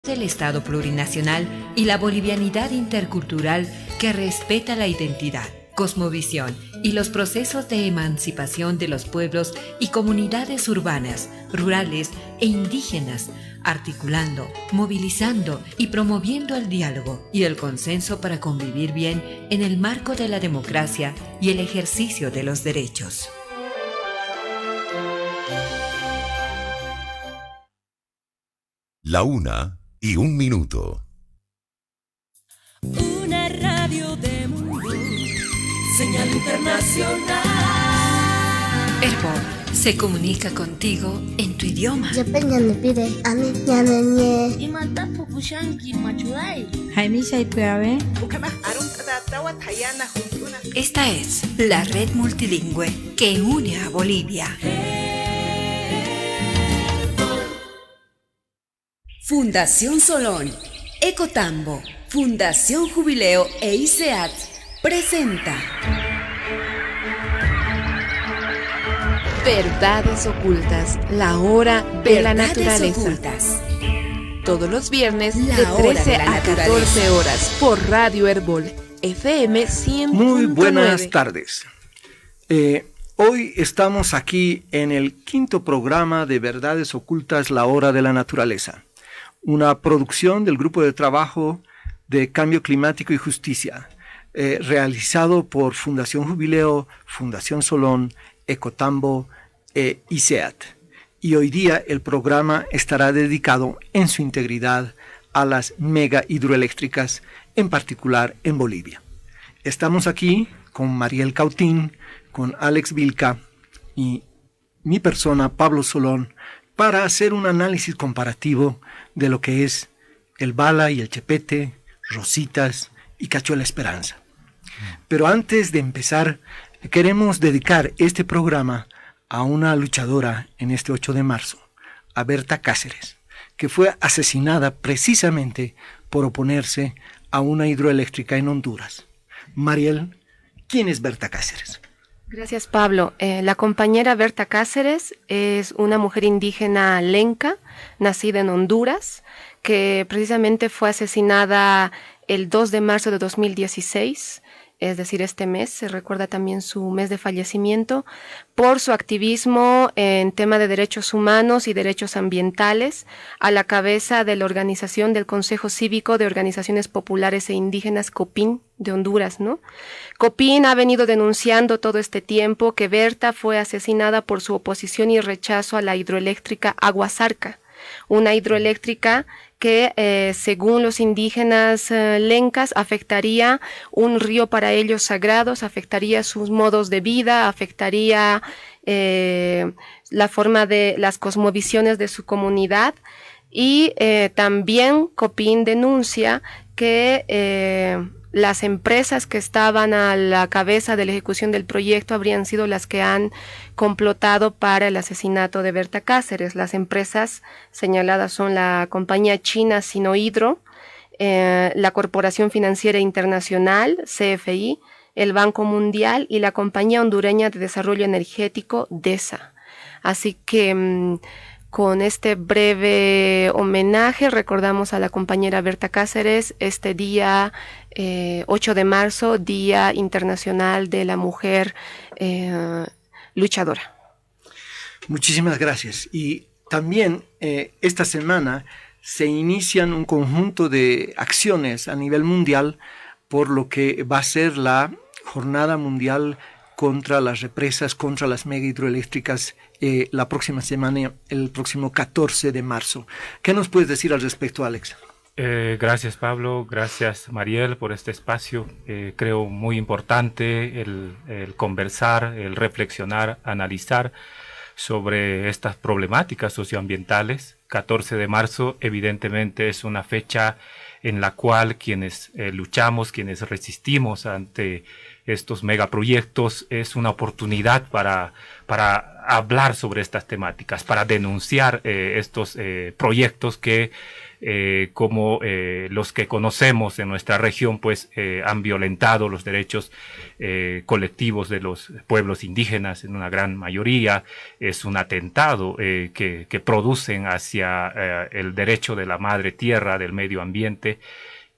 del Estado plurinacional y la bolivianidad intercultural que respeta la identidad, cosmovisión y los procesos de emancipación de los pueblos y comunidades urbanas, rurales e indígenas, articulando, movilizando y promoviendo el diálogo y el consenso para convivir bien en el marco de la democracia y el ejercicio de los derechos. La 1:01. Una radio de mundo, señal internacional. Herbol se comunica contigo en tu idioma. Esta es la red multilingüe que une a Bolivia. Fundación Solón, Ecotambo, Fundación Jubileo e ICEAT presenta Verdades Ocultas, la hora de la naturaleza. Ocultas. Todos los viernes La de hora 13 de la a 14 horas por Radio Herbol, FM 100.9. Muy buenas tardes. Hoy estamos aquí en el 5º programa de Verdades Ocultas, la hora de la naturaleza. Una producción del Grupo de Trabajo de Cambio Climático y Justicia, realizado por Fundación Jubileo, Fundación Solón, Ecotambo e ICEAT. Y hoy día el programa estará dedicado en su integridad a las mega hidroeléctricas, en particular en Bolivia. Estamos aquí con Mariel Cautín, con Alex Vilca y mi persona, Pablo Solón, para hacer un análisis comparativo de lo que es el Bala y el Chepete, Rositas y Cachuela Esperanza. Pero antes de empezar, queremos dedicar este programa a una luchadora en este 8 de marzo, a Berta Cáceres, que fue asesinada precisamente por oponerse a una hidroeléctrica en Honduras. Mariel, ¿quién es Berta Cáceres? Gracias, Pablo. La compañera Berta Cáceres es una mujer indígena lenca, nacida en Honduras, que precisamente fue asesinada el 2 de marzo de 2016, es decir, este mes, se recuerda también su mes de fallecimiento, por su activismo en tema de derechos humanos y derechos ambientales, a la cabeza de la organización del Consejo Cívico de Organizaciones Populares e Indígenas, COPIN, de Honduras, ¿no? COPIN ha venido denunciando todo este tiempo que Berta fue asesinada por su oposición y rechazo a la hidroeléctrica Aguasarca, una hidroeléctrica que según los indígenas lencas afectaría un río para ellos sagrados, afectaría sus modos de vida, afectaría la forma de las cosmovisiones de su comunidad y también COPIN denuncia que las empresas que estaban a la cabeza de la ejecución del proyecto habrían sido las que han complotado para el asesinato de Berta Cáceres. Las empresas señaladas son la compañía china Sinohydro, la Corporación Financiera Internacional, CFI, el Banco Mundial y la Compañía Hondureña de Desarrollo Energético, DESA. Así que con este breve homenaje recordamos a la compañera Berta Cáceres este día 8 de marzo, Día Internacional de la Mujer Luchadora. Muchísimas gracias. Y también esta semana se inician un conjunto de acciones a nivel mundial por lo que va a ser la Jornada Mundial contra las represas, contra las mega hidroeléctricas la próxima semana, el próximo 14 de marzo. ¿Qué nos puedes decir al respecto, Alex? Gracias, Pablo. Gracias, Mariel, por este espacio. Creo muy importante el conversar, el reflexionar, analizar sobre estas problemáticas socioambientales. 14 de marzo, evidentemente, es una fecha en la cual quienes luchamos, quienes resistimos ante estos megaproyectos, es una oportunidad para hablar sobre estas temáticas, para denunciar estos proyectos que cómo los que conocemos en nuestra región pues han violentado los derechos colectivos de los pueblos indígenas en una gran mayoría. Es un atentado que producen hacia el derecho de la madre tierra, del medio ambiente.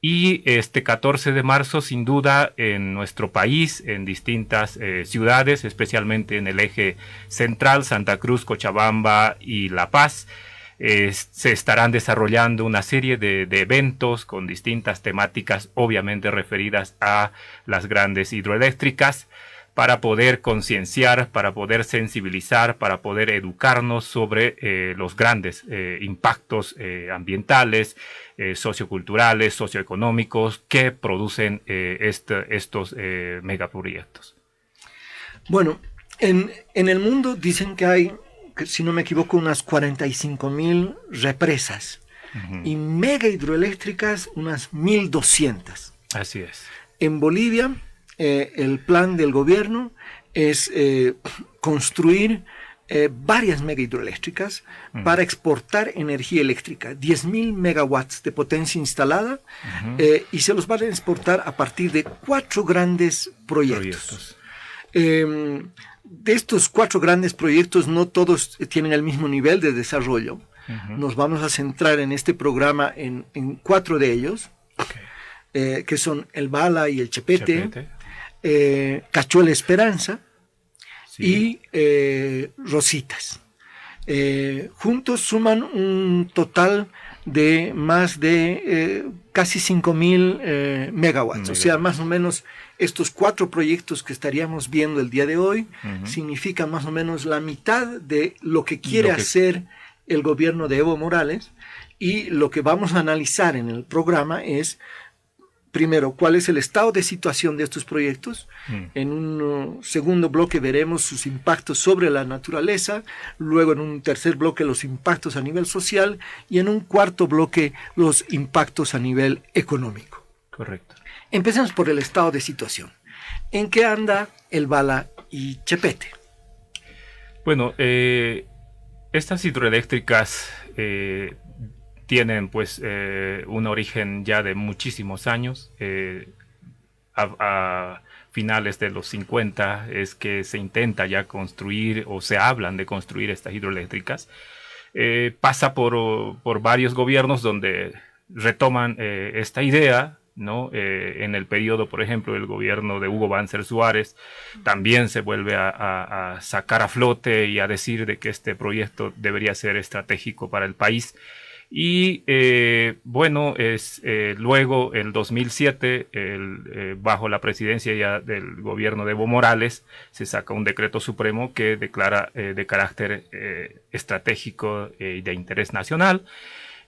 Y este 14 de marzo, sin duda, en nuestro país, en distintas ciudades, especialmente en el eje central, Santa Cruz, Cochabamba y La Paz, se estarán desarrollando una serie de eventos con distintas temáticas, obviamente referidas a las grandes hidroeléctricas, para poder concienciar, para poder sensibilizar, para poder educarnos sobre los grandes impactos ambientales, socioculturales, socioeconómicos que producen estos megaproyectos. Bueno, en el mundo dicen que hay, si no me equivoco, unas 45.000 represas y mega hidroeléctricas unas 1.200. Así es. En Bolivia, el plan del gobierno es construir varias mega hidroeléctricas para exportar energía eléctrica, 10.000 megawatts de potencia instalada, y se los van a exportar a partir de 4 grandes proyectos. De estos 4 grandes proyectos, no todos tienen el mismo nivel de desarrollo. Nos vamos a centrar en este programa en 4 de ellos, que son el Bala y el Chepete. Cachuela Esperanza y Rositas. Juntos suman un total de más de casi 5.000 megawatts. O sea, más o menos estos 4 proyectos que estaríamos viendo el día de hoy significan más o menos la mitad de lo que quiere hacer el gobierno de Evo Morales, y lo que vamos a analizar en el programa es, primero, cuál es el estado de situación de estos proyectos. En un segundo bloque veremos sus impactos sobre la naturaleza, luego en un tercer bloque los impactos a nivel social y en un cuarto bloque los impactos a nivel económico. Correcto. Empecemos por el estado de situación. ¿En qué anda el Bala y Chepete? Bueno, estas hidroeléctricas tienen pues un origen ya de muchísimos años. A finales de los 50 es que se intenta ya construir, o se hablan de construir estas hidroeléctricas. Pasa por varios gobiernos donde retoman esta idea, ¿no? En el periodo, por ejemplo, del gobierno de Hugo Banzer Suárez, también se vuelve a sacar a flote y a decir de que este proyecto debería ser estratégico para el país. Y bueno, luego en 2007, bajo la presidencia ya del gobierno de Evo Morales, se saca un decreto supremo que declara de carácter estratégico y de interés nacional.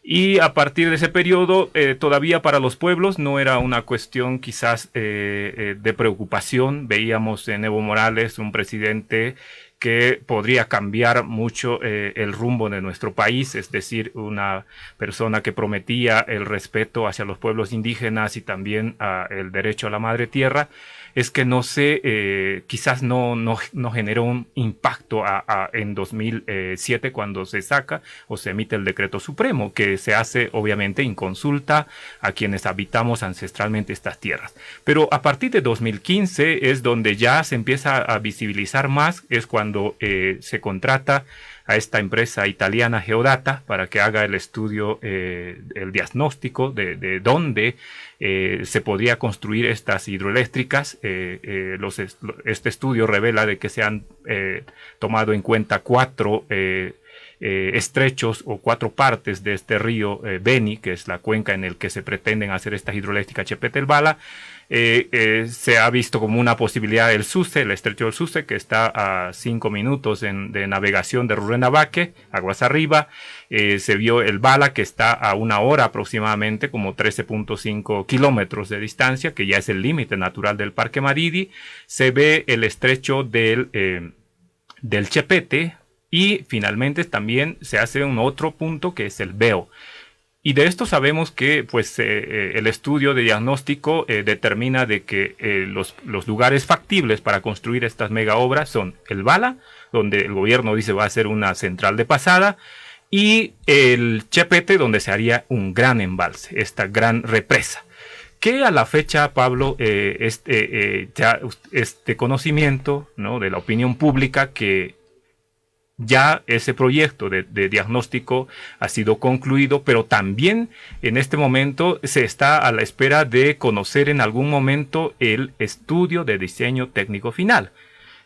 Y a partir de ese periodo, todavía para los pueblos no era una cuestión quizás de preocupación. Veíamos en Evo Morales un presidente que podría cambiar mucho el rumbo de nuestro país, es decir, una persona que prometía el respeto hacia los pueblos indígenas y también el derecho a la madre tierra. Es que no sé, quizás no generó un impacto en 2007 cuando se saca o se emite el decreto supremo, que se hace obviamente en consulta a quienes habitamos ancestralmente estas tierras. Pero a partir de 2015 es donde ya se empieza a visibilizar más, es cuando se contrata a esta empresa italiana Geodata para que haga el estudio, el diagnóstico de dónde se podría construir estas hidroeléctricas. Este estudio revela de que se han tomado en cuenta 4 estrechos o 4 partes de este río Beni, que es la cuenca en el que se pretenden hacer estas hidroeléctricas Chepete el Bala. Se ha visto como una posibilidad el Suse, el estrecho del Suse, que está a 5 minutos de navegación de Rurrenabaque, aguas arriba. Se vio el Bala, que está a 1 hora aproximadamente, como 13.5 kilómetros de distancia, que ya es el límite natural del Parque Maridi. Se ve el estrecho del Chepete, y finalmente también se hace un otro punto que es el Beo. Y de esto sabemos que pues, el estudio de diagnóstico determina de que los lugares factibles para construir estas mega obras son el Bala, donde el gobierno dice va a ser una central de pasada, y el Chepete, donde se haría un gran embalse, esta gran represa. Que a la fecha, Pablo, ya este conocimiento, ¿no?, de la opinión pública, que ya ese proyecto de diagnóstico ha sido concluido, pero también en este momento se está a la espera de conocer en algún momento el estudio de diseño técnico final.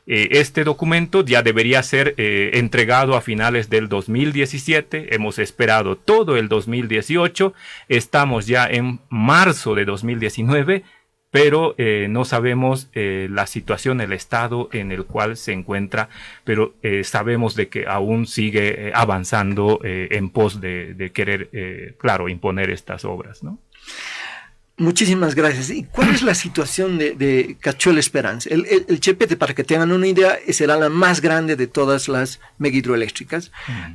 Este documento ya debería ser entregado a finales del 2017, hemos esperado todo el 2018, estamos ya en marzo de 2019, pero no sabemos la situación, el estado en el cual se encuentra, pero sabemos de que aún sigue avanzando en pos de querer, claro, imponer estas obras, ¿no? Muchísimas gracias. ¿Y cuál es la situación de Cachuela Esperanza? El Chepete, para que tengan una idea, será la más grande de todas las megahidroeléctricas.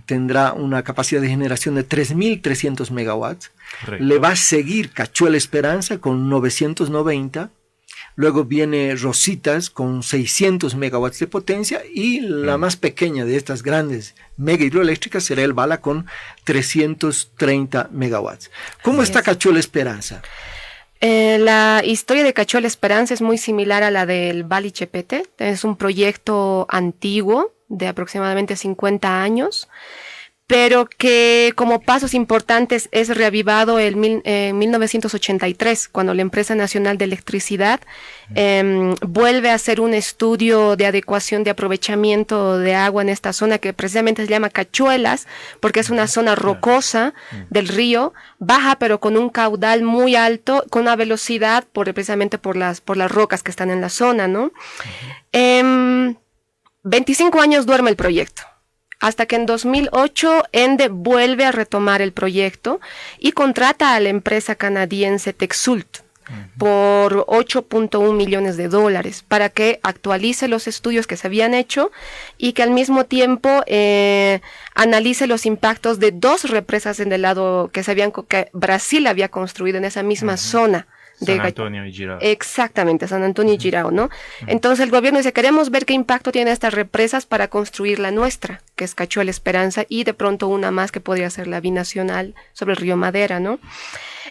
Tendrá una capacidad de generación de 3.300 megawatts. Correcto. Le va a seguir Cachuela Esperanza con 990. Luego viene Rositas con 600 megawatts de potencia y la más pequeña de estas grandes mega hidroeléctricas será el Bala con 330 megawatts. ¿Cómo está Cachuela Esperanza? La historia de Cachuela Esperanza es muy similar a la del Bali Chepete. Es un proyecto antiguo de aproximadamente 50 años, pero que como pasos importantes es reavivado en 1983, cuando la Empresa Nacional de Electricidad vuelve a hacer un estudio de adecuación de aprovechamiento de agua en esta zona, que precisamente se llama Cachuelas, porque es una zona rocosa del río, baja pero con un caudal muy alto, con una velocidad precisamente por las rocas que están en la zona, ¿no? 25 años duerme el proyecto, hasta que en 2008 ENDE vuelve a retomar el proyecto y contrata a la empresa canadiense Techsult por $8.1 millones para que actualice los estudios que se habían hecho y que al mismo tiempo analice los impactos de 2 represas en el lado que Brasil había construido en esa misma zona. San Antonio y Girao. Exactamente, San Antonio y Girao, ¿no? Entonces el gobierno dice, queremos ver qué impacto tienen estas represas para construir la nuestra, que es Cachuela Esperanza, y de pronto una más que podría ser la binacional sobre el río Madera, ¿no?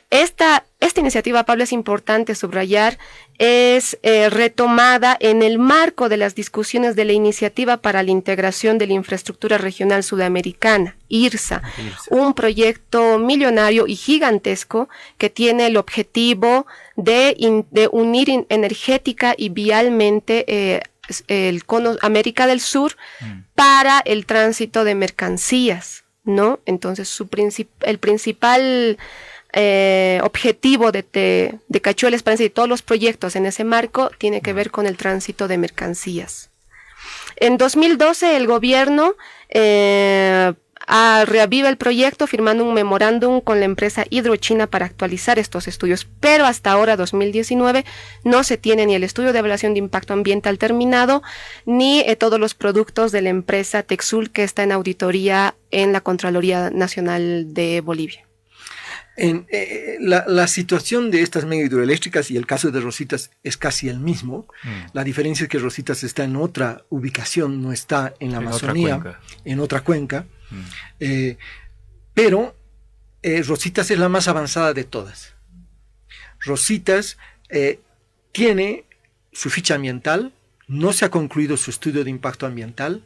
Esta iniciativa, Pablo, es importante subrayar, es retomada en el marco de las discusiones de la Iniciativa para la Integración de la Infraestructura Regional Sudamericana, IRSA, un proyecto millonario y gigantesco que tiene el objetivo de unir energética y vialmente el cono América del Sur para el tránsito de mercancías, ¿no? Entonces el principal objetivo de Cachuela Esperanza y todos los proyectos en ese marco tiene que ver con el tránsito de mercancías. En 2012 el gobierno reaviva el proyecto firmando un memorándum con la empresa Hidrochina para actualizar estos estudios, pero hasta ahora, 2019, no se tiene ni el estudio de evaluación de impacto ambiental terminado, ni todos los productos de la empresa Techsult, que está en auditoría en la Contraloría Nacional de Bolivia. La situación de estas mega hidroeléctricas y el caso de Rositas es casi el mismo. La diferencia es que Rositas está en otra ubicación, no está en la Amazonía, en otra cuenca. Pero Rositas es la más avanzada de todas. Rositas tiene su ficha ambiental, no se ha concluido su estudio de impacto ambiental.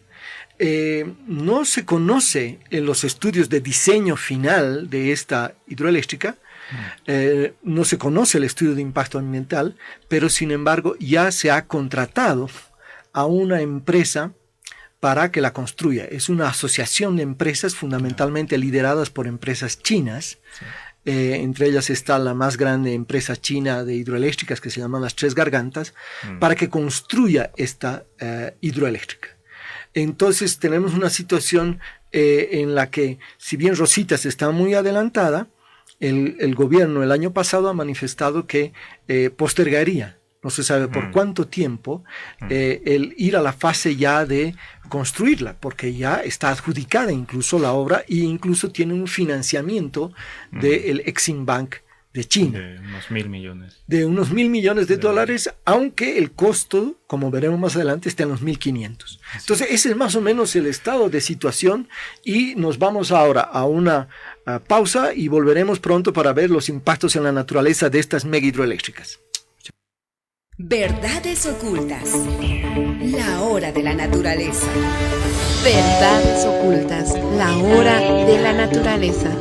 No se conoce en los estudios de diseño final de esta hidroeléctrica, no se conoce el estudio de impacto ambiental, pero sin embargo ya se ha contratado a una empresa para que la construya. Es una asociación de empresas fundamentalmente lideradas por empresas chinas. Entre ellas está la más grande empresa china de hidroeléctricas, que se llaman las Tres Gargantas, para que construya esta hidroeléctrica. Entonces tenemos una situación en la que, si bien Rositas está muy adelantada, el gobierno el año pasado ha manifestado que postergaría, no se sabe por cuánto tiempo, el ir a la fase ya de construirla, porque ya está adjudicada incluso la obra e incluso tiene un financiamiento del Exim Bank de China. De unos 1.000 millones. De unos 1.000 millones de dólares, aunque el costo, como veremos más adelante, está en los 1.500. Entonces, ese es más o menos el estado de situación y nos vamos ahora a una pausa y volveremos pronto para ver los impactos en la naturaleza de estas mega hidroeléctricas. Verdades ocultas. La hora de la naturaleza. Verdades ocultas, la hora de la naturaleza.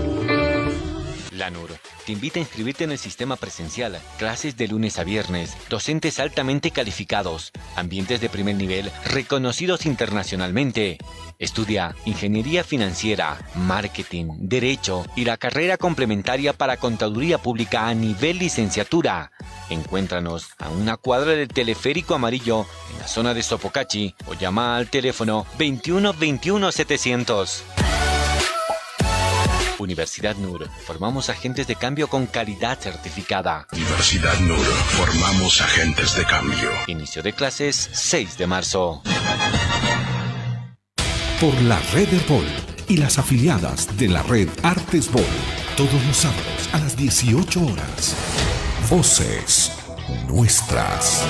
LANUR te invita a inscribirte en el sistema presencial, clases de lunes a viernes, docentes altamente calificados, ambientes de primer nivel reconocidos internacionalmente. Estudia Ingeniería Financiera, Marketing, Derecho y la carrera complementaria para Contaduría Pública a nivel licenciatura. Encuéntranos a una cuadra del Teleférico Amarillo en la zona de Sopocachi o llama al teléfono 21 21 700. Universidad NUR. Formamos agentes de cambio con calidad certificada. Universidad NUR. Formamos agentes de cambio. Inicio de clases 6 de marzo. Por la red Herbol y las afiliadas de la red Artesbol. Todos los sábados a las 18 horas. Voces nuestras.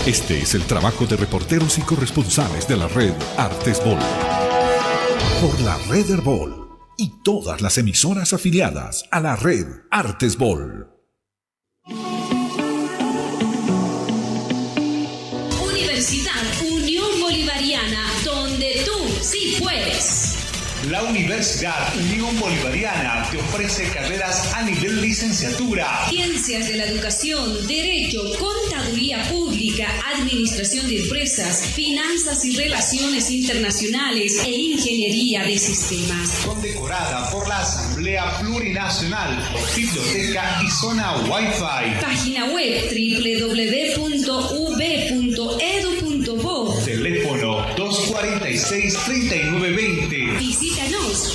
Este es el trabajo de reporteros y corresponsales de la red Artesbol. Por la red Herbol y todas las emisoras afiliadas a la red Artesbol. Universidad Unión Bolivariana, donde tú sí puedes. La Universidad Unión Bolivariana te ofrece carreras a nivel licenciatura. Ciencias de la Educación, Derecho, Contaduría Pública, Administración de Empresas, Finanzas y Relaciones Internacionales e Ingeniería de Sistemas. Condecorada por la Asamblea Plurinacional, biblioteca y zona Wi-Fi. Página web www.ub.edu.bo. Teléfono 246-3920. Visítanos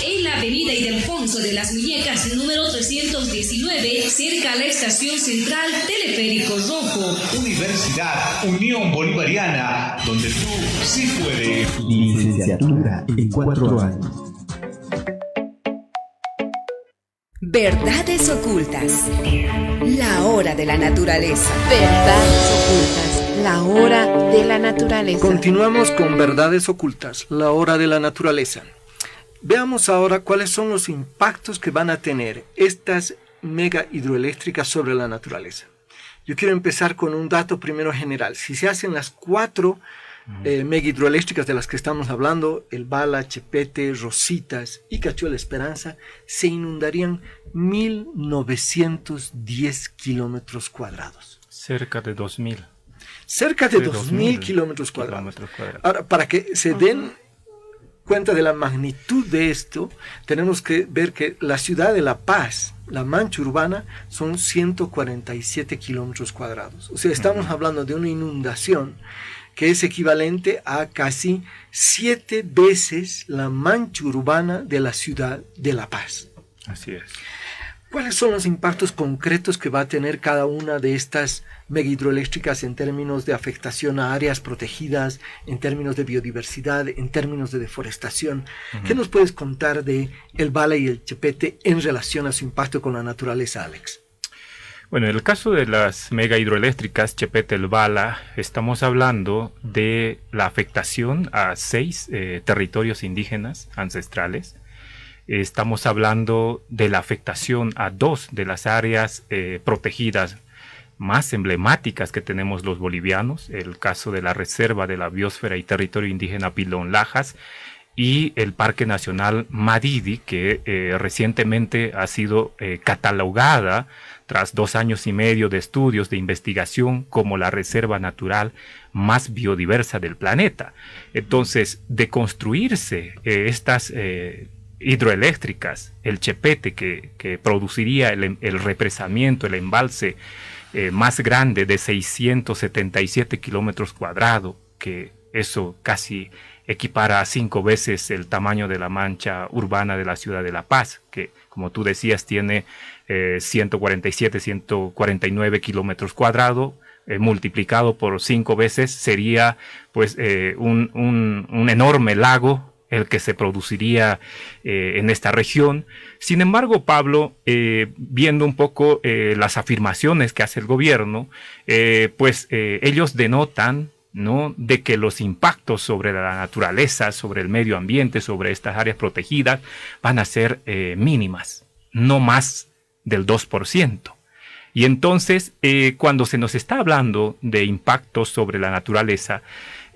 en la avenida Ildefonso de las Muñecas, número 319, cerca a la estación central Teleférico Rojo. Universidad Unión Bolivariana, donde tú sí puedes. Licenciatura en 4 años. Verdades ocultas. La hora de la naturaleza. Verdades ocultas, la hora de la naturaleza. Continuamos con Verdades ocultas, la hora de la naturaleza. Veamos ahora cuáles son los impactos que van a tener estas mega hidroeléctricas sobre la naturaleza. Yo quiero empezar con un dato primero general. Si se hacen las 4 mega hidroeléctricas de las que estamos hablando, El Bala, Chepete, Rositas y Cachuela Esperanza, se inundarían 1.910 kilómetros cuadrados. Cerca de 2.000. Cerca de 2.000 kilómetros cuadrados. Ahora, para que se den cuenta de la magnitud de esto, tenemos que ver que la ciudad de La Paz, la mancha urbana, son 147 kilómetros cuadrados. O sea, estamos hablando de una inundación que es equivalente a casi 7 veces la mancha urbana de la ciudad de La Paz. Así es. ¿Cuáles son los impactos concretos que va a tener cada una de estas mega hidroeléctricas en términos de afectación a áreas protegidas, en términos de biodiversidad, en términos de deforestación? ¿Qué nos puedes contar de El Bala y el Chepete en relación a su impacto con la naturaleza, Alex? Bueno, en el caso de las mega hidroeléctricas Chepete, El Bala, estamos hablando de la afectación a 6 territorios indígenas ancestrales. Estamos hablando de la afectación a 2 de las áreas protegidas más emblemáticas que tenemos los bolivianos, el caso de la Reserva de la Biosfera y Territorio Indígena Pilón Lajas y el Parque Nacional Madidi, que recientemente ha sido catalogada tras 2 años y medio de estudios de investigación como la reserva natural más biodiversa del planeta. Entonces, de construirse estas hidroeléctricas, el Chepete, que produciría el represamiento, el embalse más grande de 677 kilómetros cuadrados, que eso casi equipara a 5 veces el tamaño de la mancha urbana de la ciudad de La Paz, que como tú decías tiene 147, 149 kilómetros cuadrados, multiplicado por 5 veces sería pues un enorme lago el que se produciría en esta región. Sin embargo, Pablo, viendo un poco las afirmaciones que hace el gobierno, ellos denotan, ¿no?, de que los impactos sobre la naturaleza, sobre el medio ambiente, sobre estas áreas protegidas, van a ser mínimas, no más del 2%. Y entonces, cuando se nos está hablando de impactos sobre la naturaleza,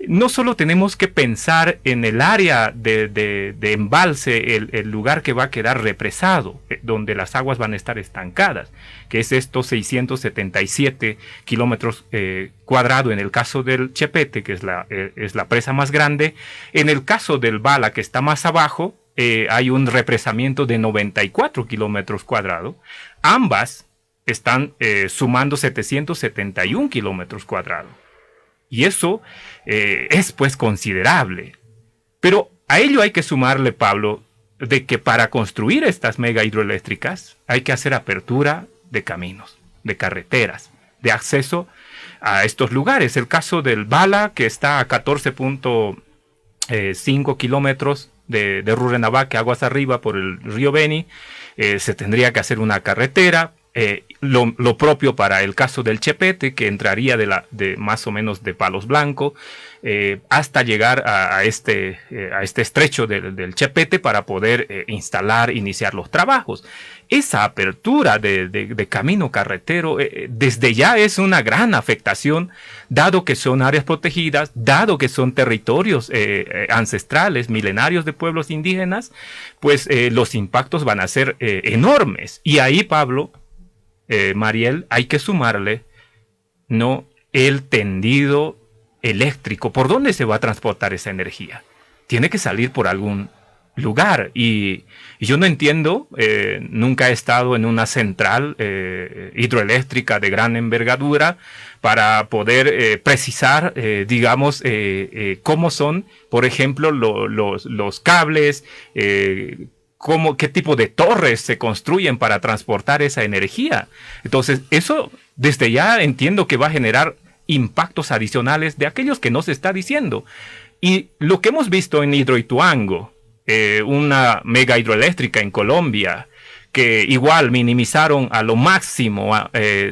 no solo tenemos que pensar en el área de embalse, el lugar que va a quedar represado, donde las aguas van a estar estancadas, que es estos 677 kilómetros cuadrados en el caso del Chepete, que es la presa más grande. En el caso del Bala, que está más abajo, hay un represamiento de 94 kilómetros cuadrados. Ambas están sumando 771 kilómetros cuadrados. Y eso es pues considerable. Pero a ello hay que sumarle, Pablo, de que para construir estas mega hidroeléctricas hay que hacer apertura de caminos, de carreteras, de acceso a estos lugares. El caso del Bala, que está a 14.5 kilómetros de Rurrenabaque, aguas arriba por el río Beni, se tendría que hacer una carretera. Lo propio para el caso del Chepete, que entraría de más o menos de Palos Blancos hasta llegar a este estrecho del Chepete para poder iniciar los trabajos. Esa apertura de camino carretero desde ya es una gran afectación, dado que son áreas protegidas, dado que son territorios ancestrales, milenarios de pueblos indígenas, pues los impactos van a ser enormes. Y ahí, Pablo, Mariel, hay que sumarle, ¿no?, el tendido eléctrico. ¿Por dónde se va a transportar esa energía? Tiene que salir por algún lugar. Y yo no entiendo, nunca he estado en una central hidroeléctrica de gran envergadura para poder precisar, digamos, cómo son, por ejemplo, los cables, qué tipo de torres se construyen para transportar esa energía. Entonces, eso desde ya entiendo que va a generar impactos adicionales de aquellos que no se está diciendo. Y lo que hemos visto en Hidroituango, una mega hidroeléctrica en Colombia, que igual minimizaron a lo máximo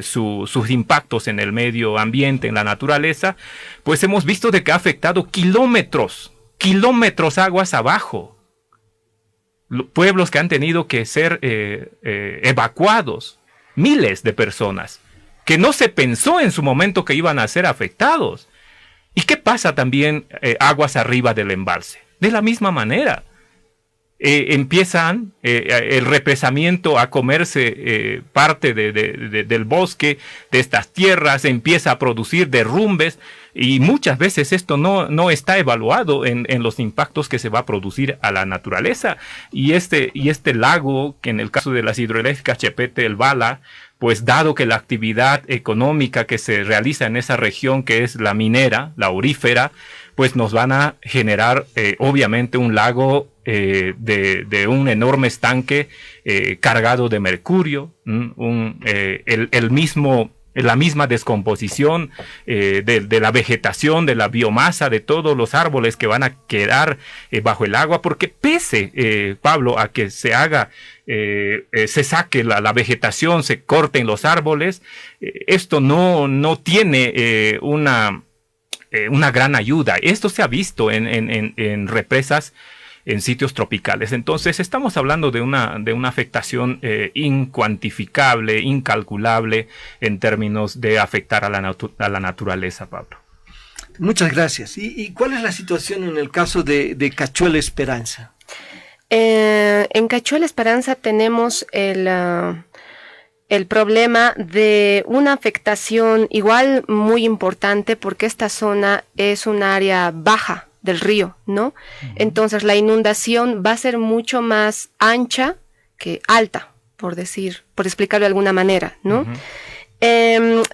sus impactos en el medio ambiente, en la naturaleza, pues hemos visto de que ha afectado kilómetros aguas abajo. Pueblos que han tenido que ser evacuados, miles de personas, que no se pensó en su momento que iban a ser afectados. ¿Y qué pasa también aguas arriba del embalse? De la misma manera. Empiezan el represamiento a comerse parte del bosque, de estas tierras, empieza a producir derrumbes, y muchas veces esto no está evaluado en los impactos que se va a producir a la naturaleza. Y este lago, que en el caso de las hidroeléctricas Chepete, el Bala, pues dado que la actividad económica que se realiza en esa región, que es la minera, la aurífera, pues nos van a generar obviamente un lago de un enorme estanque cargado de mercurio, la misma descomposición de la vegetación, de la biomasa, de todos los árboles que van a quedar bajo el agua, porque pese, Pablo, a que se haga, se saque la vegetación, se corten los árboles, esto no tiene una gran ayuda. Esto se ha visto en represas en sitios tropicales. Entonces estamos hablando de una afectación incuantificable, incalculable en términos de afectar a la naturaleza, Pablo. Muchas gracias. ¿Y cuál es la situación en el caso de Cachuela Esperanza? En Cachuela Esperanza tenemos el problema de una afectación igual muy importante, porque esta zona es un área baja del río, ¿no? Entonces la inundación va a ser mucho más ancha que alta, por explicarlo de alguna manera, ¿no?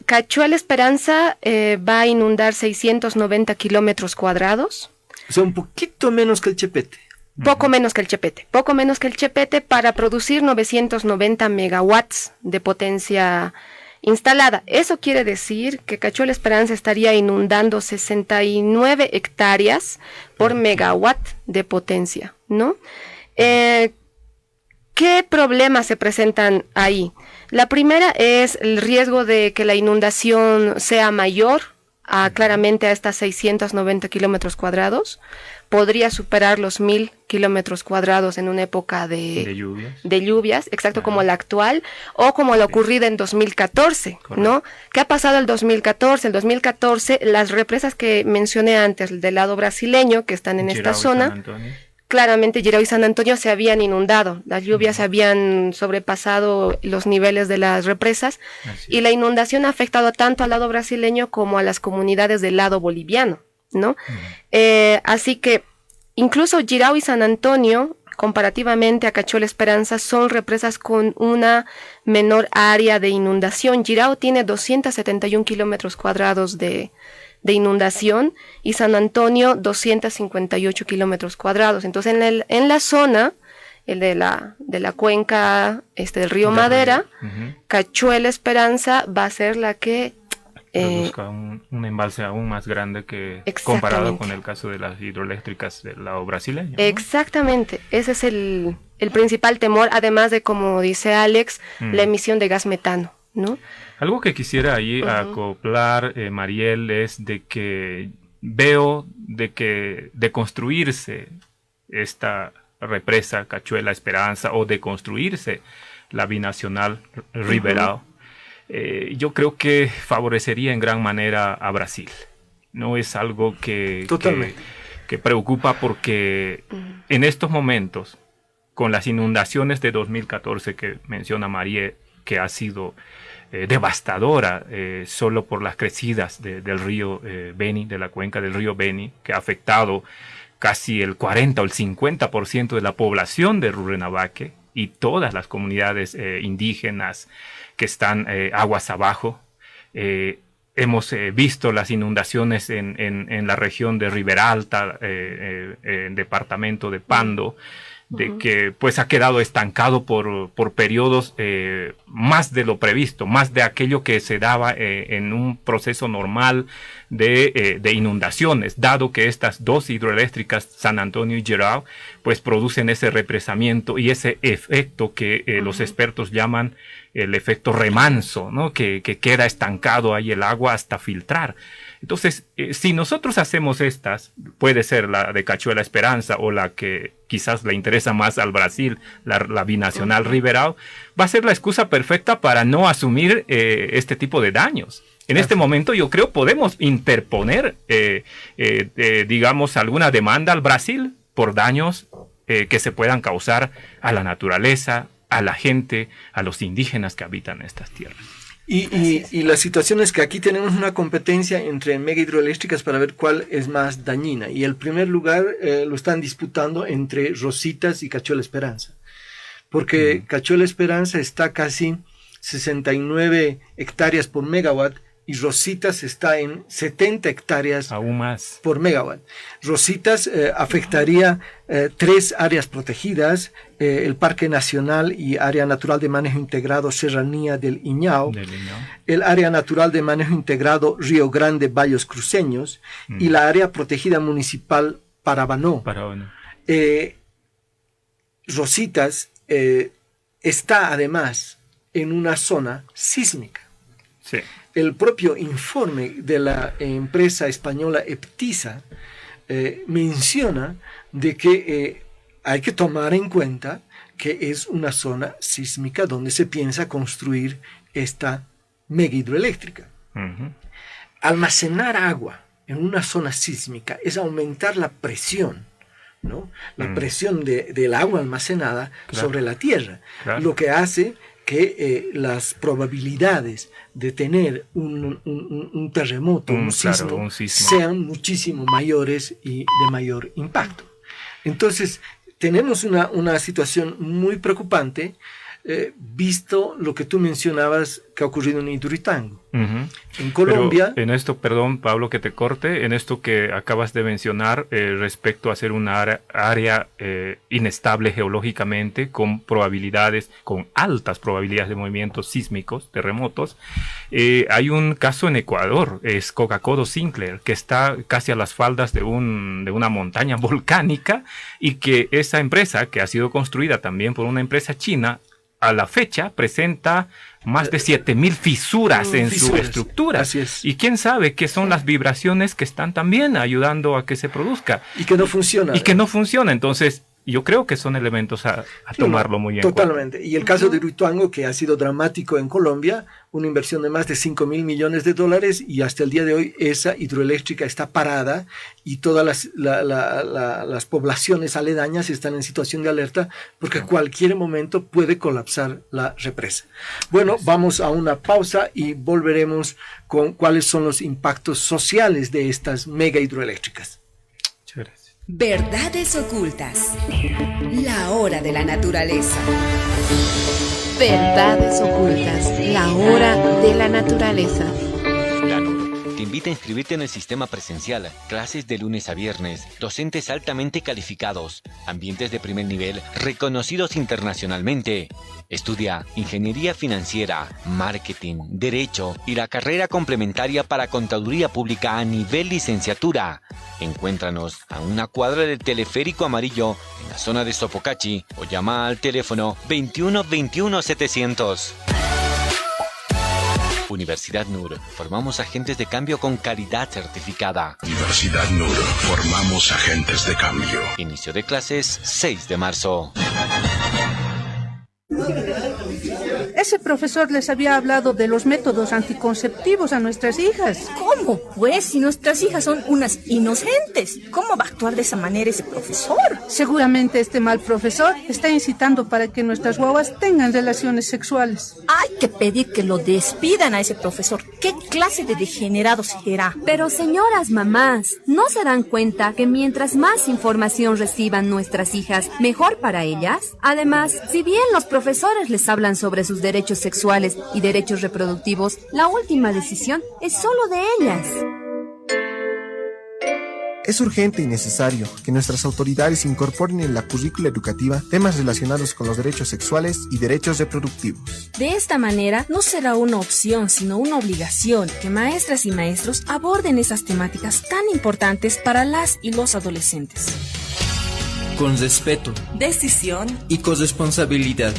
Cachuela Esperanza va a inundar 690 kilómetros cuadrados. O sea, un poquito menos que el Chepete. Poco menos que el Chepete, para producir 990 megawatts de potencia instalada. Eso quiere decir que Cachuela Esperanza estaría inundando 69 hectáreas por megawatt de potencia, ¿no? ¿Qué problemas se presentan ahí? La primera es el riesgo de que la inundación sea mayor claramente a estas 690 kilómetros cuadrados. Podría superar los 1000 kilómetros cuadrados en una época de lluvias, exacto, como la actual, o como la ocurrida en 2014, correcto, ¿no? ¿Qué ha pasado el 2014? El 2014, las represas que mencioné antes, del lado brasileño, que están en esta zona, claramente Jirau y San Antonio se habían inundado, las lluvias habían sobrepasado los niveles de las represas, y la inundación ha afectado tanto al lado brasileño como a las comunidades del lado boliviano, ¿no? Así que incluso Jirau y San Antonio, comparativamente a Cachuela Esperanza, son represas con una menor área de inundación. Jirau tiene 271 kilómetros cuadrados de inundación y San Antonio 258 kilómetros cuadrados. Entonces en la zona de la cuenca del río Madera, Cachuela Esperanza va a ser la que produzca un embalse aún más grande que comparado con el caso de las hidroeléctricas del lado brasileño, ¿no? Exactamente, ese es el principal temor, además de, como dice Alex, la emisión de gas metano, ¿no? Algo que quisiera ahí acoplar, Mariel, es de que veo de construirse esta represa Cachuela Esperanza o de construirse la binacional Ribeirão, yo creo que favorecería en gran manera a Brasil. No es algo que preocupa, porque en estos momentos, con las inundaciones de 2014 que menciona María, que ha sido devastadora solo por las crecidas del río Beni, de la cuenca del río Beni, que ha afectado casi el 40 o el 50% de la población de Rurrenabaque y todas las comunidades indígenas que están aguas abajo. Hemos visto las inundaciones en la región de Riberalta, en departamento de Pando, de que pues ha quedado estancado por periodos más de lo previsto, más de aquello que se daba en un proceso normal de inundaciones, dado que estas dos hidroeléctricas, San Antonio y Jirau, pues producen ese represamiento y ese efecto que los expertos llaman el efecto remanso, ¿no? Que queda estancado ahí el agua hasta filtrar. Entonces, si nosotros hacemos estas, puede ser la de Cachuela Esperanza o la que quizás le interesa más al Brasil, la binacional Ribeirão, va a ser la excusa perfecta para no asumir este tipo de daños. En este momento yo creo podemos interponer, digamos, alguna demanda al Brasil por daños que se puedan causar a la naturaleza, a la gente, a los indígenas que habitan estas tierras. Y la situación es que aquí tenemos una competencia entre mega hidroeléctricas para ver cuál es más dañina. Y el primer lugar lo están disputando entre Rositas y Cachuela Esperanza. Porque Cachuela Esperanza está casi 69 hectáreas por megawatt y Rositas está en 70 hectáreas aún más por megawatt. Rositas afectaría 3 áreas protegidas, el Parque Nacional y Área Natural de Manejo Integrado Serranía del Iñao, el Área Natural de Manejo Integrado Río Grande Valles Cruceños y la Área Protegida Municipal Parabanó. Rositas está además en una zona sísmica. Sí. El propio informe de la empresa española Eptisa menciona de que hay que tomar en cuenta que es una zona sísmica donde se piensa construir esta mega hidroeléctrica. Almacenar agua en una zona sísmica es aumentar la presión, ¿no? La presión del agua almacenada sobre la tierra, lo que hace que las probabilidades de tener un terremoto, un sismo, sean muchísimo mayores y de mayor impacto. Entonces, tenemos una situación muy preocupante. visto lo que tú mencionabas que ha ocurrido en Ituruitango. En Colombia... Pero en esto, perdón Pablo que te corte, en esto que acabas de mencionar respecto a ser una área inestable geológicamente, con altas probabilidades de movimientos sísmicos, terremotos, hay un caso en Ecuador, es Coca-Cola Sinclair, que está casi a las faldas de una montaña volcánica, y que esa empresa, que ha sido construida también por una empresa china, a la fecha presenta más de 7,000 fisuras en su estructura. Así es. Y quién sabe qué son las vibraciones que están también ayudando a que se produzca. Y que no funciona. Entonces, yo creo que son elementos a tomarlo muy en cuenta. Totalmente. Y el caso de Ituruitango, que ha sido dramático en Colombia, una inversión de más de 5,000 millones de dólares, y hasta el día de hoy esa hidroeléctrica está parada y todas las poblaciones aledañas están en situación de alerta porque cualquier momento puede colapsar la represa. Bueno, vamos a una pausa y volveremos con cuáles son los impactos sociales de estas mega hidroeléctricas. Verdades ocultas. La hora de la naturaleza. Verdades ocultas. La hora de la naturaleza. La NUR te invita a inscribirte en el sistema presencial, clases de lunes a viernes, docentes altamente calificados, ambientes de primer nivel reconocidos internacionalmente. Estudia Ingeniería Financiera, Marketing, Derecho y la carrera complementaria para Contaduría Pública a nivel licenciatura. Encuéntranos a una cuadra del Teleférico Amarillo en la zona de Sopocachi o llama al teléfono 21 21 700. Universidad NUR. Formamos agentes de cambio con calidad certificada. Universidad NUR. Formamos agentes de cambio. Inicio de clases 6 de marzo. Ese profesor les había hablado de los métodos anticonceptivos a nuestras hijas. ¿Cómo? Pues, si nuestras hijas son unas inocentes, ¿cómo va a actuar de esa manera ese profesor? Seguramente este mal profesor está incitando para que nuestras guaguas tengan relaciones sexuales. Hay que pedir que lo despidan a ese profesor. ¿Qué clase de degenerado será? Pero señoras mamás, ¿no se dan cuenta que mientras más información reciban nuestras hijas, mejor para ellas? Además, si bien los profesores les hablan sobre sus derechos sexuales y derechos reproductivos, la última decisión es solo de ellas. Es urgente y necesario que nuestras autoridades incorporen en la currícula educativa temas relacionados con los derechos sexuales y derechos reproductivos. De esta manera, no será una opción, sino una obligación que maestras y maestros aborden esas temáticas tan importantes para las y los adolescentes. Con respeto, decisión y corresponsabilidad.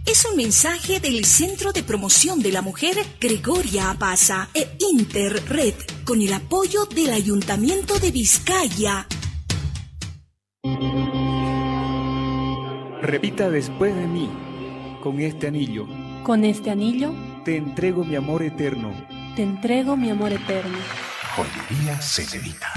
Es un mensaje del Centro de Promoción de la Mujer Gregoria Apaza e Interred, con el apoyo del Ayuntamiento de Vizcaya. Repita después de mí, con este anillo. Con este anillo, te entrego mi amor eterno. Te entrego mi amor eterno. Joyería Serenita.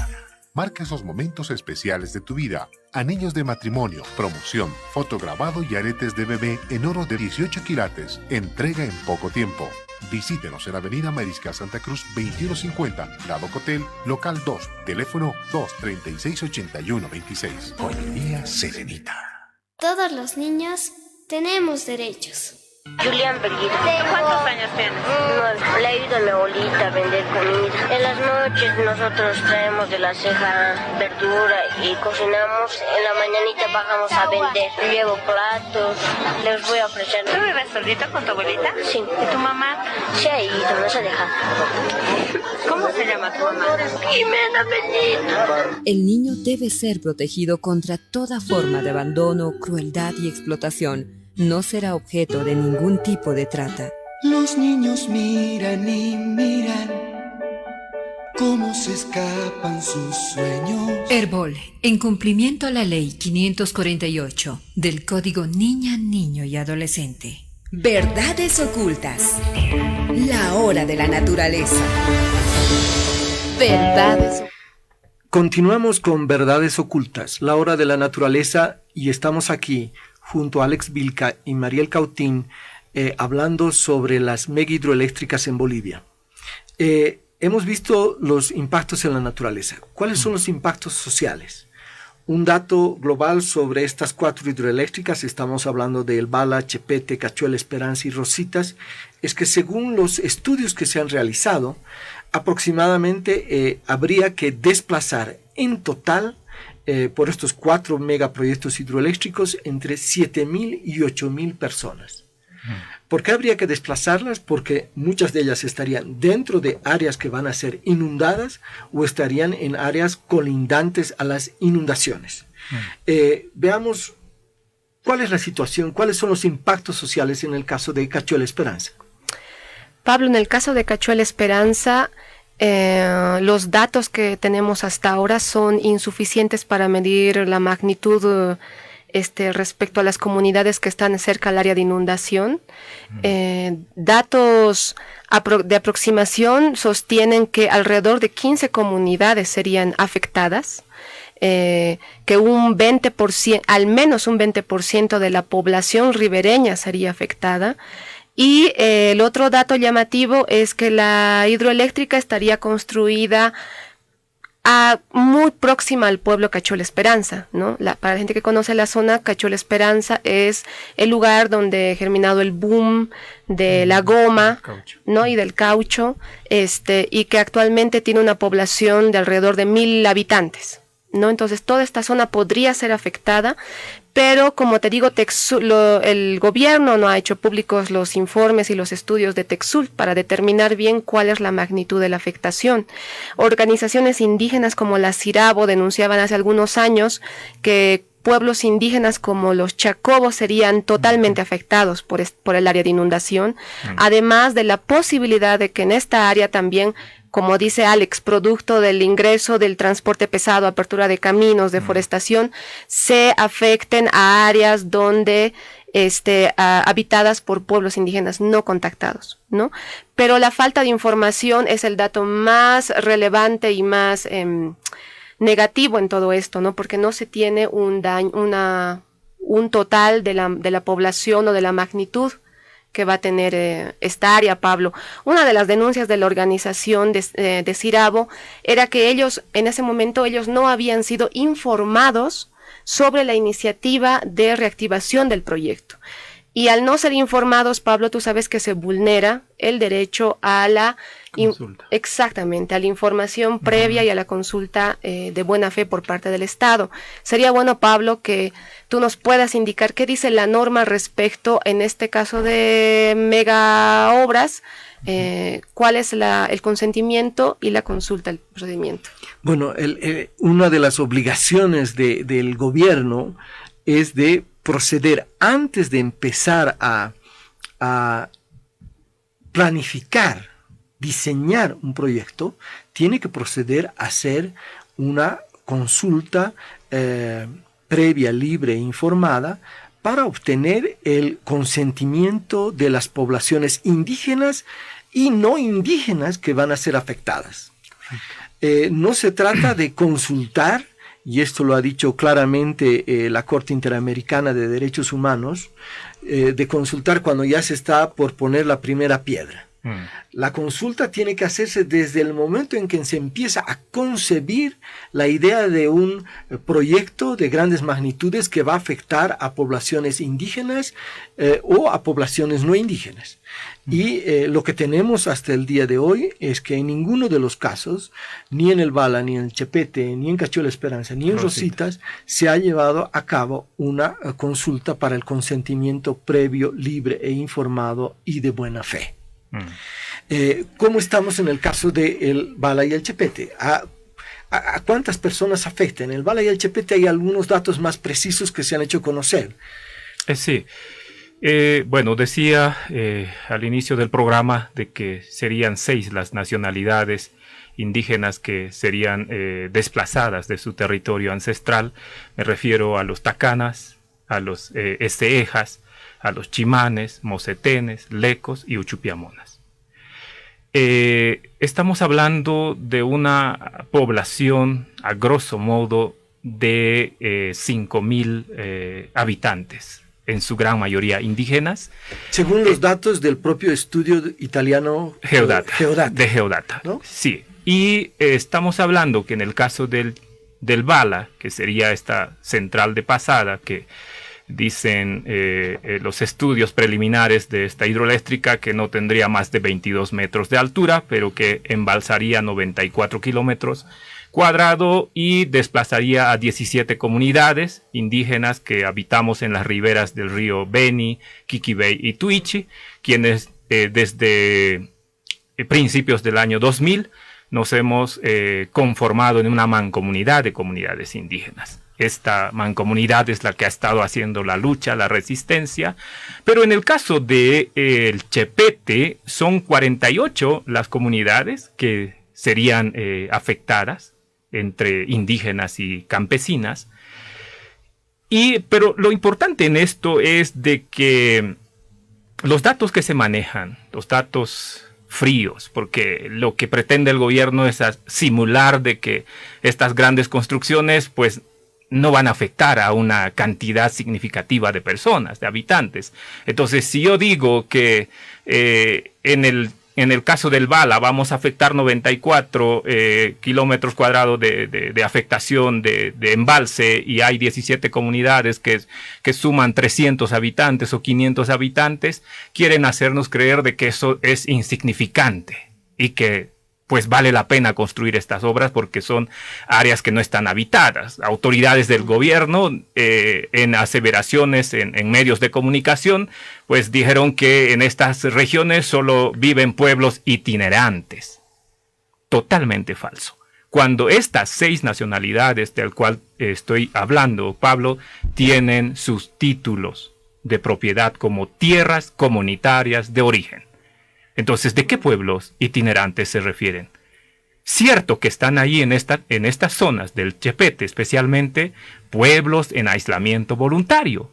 Marca esos momentos especiales de tu vida. Anillos de matrimonio, promoción, fotograbado y aretes de bebé en oro de 18 quilates. Entrega en poco tiempo. Visítenos en Avenida Mariscal Santa Cruz 2150, Lado Cotel, Local 2, teléfono 236-8126. Joyería Serenita. Todos los niños tenemos derechos. Julián Belguito. ¿Cuántos años tienes? 9. Le he ido a mi abuelita a vender comida. En las noches nosotros traemos de la ceja verdura y cocinamos. En la mañanita bajamos a vender. Llevo platos, les voy a ofrecer. ¿Tú vives solita con tu abuelita? Sí. ¿Y tu mamá? Se ha ido, no se deja. ¿Cómo se llama tu mamá? Jimena Benito. El niño debe ser protegido contra toda forma de abandono, crueldad y explotación. No será objeto de ningún tipo de trata. Los niños miran y miran cómo se escapan sus sueños. Herbol, en cumplimiento a la Ley 548 del Código Niña, Niño y Adolescente. Verdades ocultas. La hora de la naturaleza. Verdades. Continuamos con Verdades ocultas, la hora de la naturaleza, y estamos aquí junto a Alex Vilca y Mariel Cautín, hablando sobre las mega hidroeléctricas en Bolivia. Hemos visto los impactos en la naturaleza. ¿Cuáles son los impactos sociales? un dato global sobre estas 4 hidroeléctricas, estamos hablando de El Bala, Chepete, Cachuela, Esperanza y Rositas, es que según los estudios que se han realizado, aproximadamente habría que desplazar en total por estos 4 megaproyectos hidroeléctricos entre 7.000 y 8.000 personas. ¿Por qué habría que desplazarlas? Porque muchas de ellas estarían dentro de áreas que van a ser inundadas o estarían en áreas colindantes a las inundaciones. Veamos cuál es la situación, cuáles son los impactos sociales en el caso de Cachuela Esperanza. Pablo, en el caso de Cachuela Esperanza, los datos que tenemos hasta ahora son insuficientes para medir la magnitud respecto a las comunidades que están cerca al área de inundación. Datos de aproximación sostienen que alrededor de 15 comunidades serían afectadas, que un 20%, al menos un 20% de la población ribereña sería afectada. Y el otro dato llamativo es que la hidroeléctrica estaría construida muy próxima al pueblo Cachuela Esperanza, ¿no? Para la gente que conoce la zona, Cachuela Esperanza es el lugar donde ha germinado el boom de la goma, ¿no? Y del caucho, y que actualmente tiene una población de alrededor de 1.000 habitantes, ¿no? Entonces toda esta zona podría ser afectada, pero como te digo, el gobierno no ha hecho públicos los informes y los estudios de Texul para determinar bien cuál es la magnitud de la afectación. Organizaciones indígenas como la CIRABO denunciaban hace algunos años que pueblos indígenas como los chacobos serían totalmente afectados por el área de inundación, además de la posibilidad de que en esta área también, como dice Alex, producto del ingreso del transporte pesado, apertura de caminos, deforestación, se afecten a áreas donde habitadas por pueblos indígenas no contactados, ¿no? Pero la falta de información es el dato más relevante y más negativo en todo esto, ¿no? Porque no se tiene un total de la población o de la magnitud que va a tener esta área, Pablo. Una de las denuncias de la organización de CIRABO era que en ese momento, ellos no habían sido informados sobre la iniciativa de reactivación del proyecto. Y al no ser informados, Pablo, tú sabes que se vulnera el derecho a la consulta. Exactamente, a la información previa y a la consulta de buena fe por parte del Estado. Sería bueno, Pablo, que tú nos puedas indicar qué dice la norma respecto, en este caso de mega obras, cuál es el consentimiento y la consulta, el procedimiento. Bueno, una de las obligaciones del gobierno es de proceder antes de empezar a planificar, diseñar un proyecto, tiene que proceder a hacer una consulta previa, libre e informada para obtener el consentimiento de las poblaciones indígenas y no indígenas que van a ser afectadas. No se trata de consultar, y esto lo ha dicho claramente la Corte Interamericana de Derechos Humanos, de consultar cuando ya se está por poner la primera piedra. La consulta tiene que hacerse desde el momento en que se empieza a concebir la idea de un proyecto de grandes magnitudes que va a afectar a poblaciones indígenas o a poblaciones no indígenas. Y lo que tenemos hasta el día de hoy es que en ninguno de los casos, ni en el Bala, ni en el Chepete, ni en Cachuela Esperanza, ni en Rositas, se ha llevado a cabo una consulta para el consentimiento previo, libre e informado y de buena fe. ¿Cómo estamos en el caso del Bala y el Chepete? ¿A cuántas personas afecta? En el Bala y el Chepete hay algunos datos más precisos que se han hecho conocer. Sí. Bueno, decía al inicio del programa de que serían 6 las nacionalidades indígenas que serían desplazadas de su territorio ancestral. Me refiero a los tacanas, a los estejas, a los chimanes, mocetenes, lecos y uchupiamonas. Estamos hablando de una población, a grosso modo, de 5.000 habitantes, en su gran mayoría indígenas. Según los datos del propio estudio italiano de Geodata, ¿no? Sí, y estamos hablando que en el caso del del Bala, que sería esta central de pasada que dicen los estudios preliminares de esta hidroeléctrica que no tendría más de 22 metros de altura, pero que embalsaría 94 kilómetros cuadrados y desplazaría a 17 comunidades indígenas que habitamos en las riberas del río Beni, Quiquibay y Tuichi, quienes desde principios del año 2000 nos hemos conformado en una mancomunidad de comunidades indígenas. Esta mancomunidad es la que ha estado haciendo la lucha, la resistencia, pero en el caso de el Chepete son 48 las comunidades que serían afectadas entre indígenas y campesinas. Pero lo importante en esto es de que los datos que se manejan, los datos fríos, porque lo que pretende el gobierno es simular de que estas grandes construcciones pues no van a afectar a una cantidad significativa de personas, de habitantes. Entonces, si yo digo que en el caso del Bala vamos a afectar 94 kilómetros cuadrados de afectación de embalse y hay 17 comunidades que suman 300 habitantes o 500 habitantes, quieren hacernos creer de que eso es insignificante y que pues vale la pena construir estas obras porque son áreas que no están habitadas. Autoridades del gobierno en aseveraciones en medios de comunicación pues dijeron que en estas regiones solo viven pueblos itinerantes. Totalmente falso. Cuando estas 6 nacionalidades del cual estoy hablando, Pablo, tienen sus títulos de propiedad como tierras comunitarias de origen. Entonces, ¿de qué pueblos itinerantes se refieren? Cierto que están ahí en estas zonas del Chepete, especialmente pueblos en aislamiento voluntario.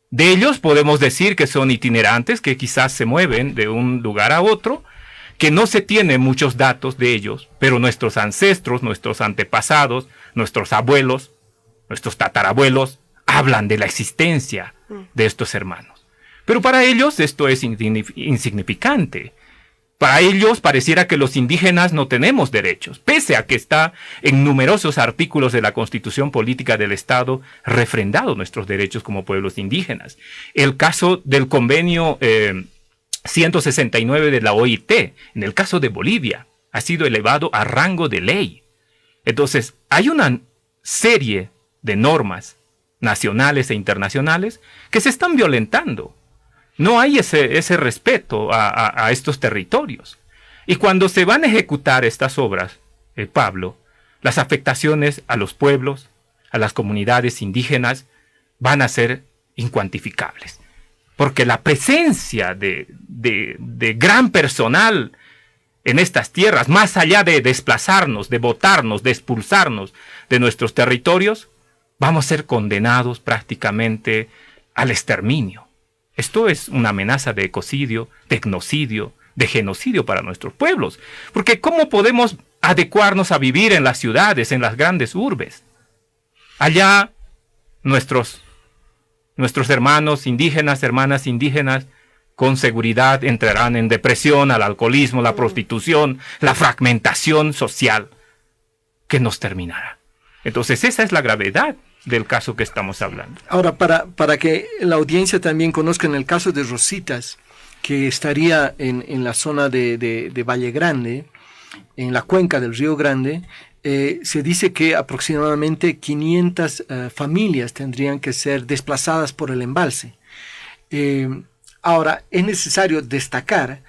De ellos podemos decir que son itinerantes, que quizás se mueven de un lugar a otro, que no se tienen muchos datos de ellos, pero nuestros ancestros, nuestros antepasados, nuestros abuelos, nuestros tatarabuelos, hablan de la existencia de estos hermanos. Pero para ellos esto es insignificante. Para ellos pareciera que los indígenas no tenemos derechos, pese a que está en numerosos artículos de la Constitución Política del Estado refrendado nuestros derechos como pueblos indígenas. El caso del convenio 169 de la OIT, en el caso de Bolivia, ha sido elevado a rango de ley. Entonces, hay una serie de normas nacionales e internacionales que se están violentando. No hay ese respeto a estos territorios. Y cuando se van a ejecutar estas obras, Pablo, las afectaciones a los pueblos, a las comunidades indígenas, van a ser incuantificables. Porque la presencia de gran personal en estas tierras, más allá de desplazarnos, de botarnos, de expulsarnos de nuestros territorios, vamos a ser condenados prácticamente al exterminio. Esto es una amenaza de ecocidio, de etnocidio, de genocidio para nuestros pueblos. Porque ¿cómo podemos adecuarnos a vivir en las ciudades, en las grandes urbes? Allá nuestros hermanos indígenas, hermanas indígenas, con seguridad entrarán en depresión, al alcoholismo, la prostitución, la fragmentación social que nos terminará. Entonces esa es la gravedad del caso que estamos hablando. Ahora, para que la audiencia también conozca, en el caso de Rositas, que estaría en la zona de Valle Grande, en la cuenca del Río Grande, se dice que aproximadamente 500 familias tendrían que ser desplazadas por el embalse. Ahora, es necesario destacar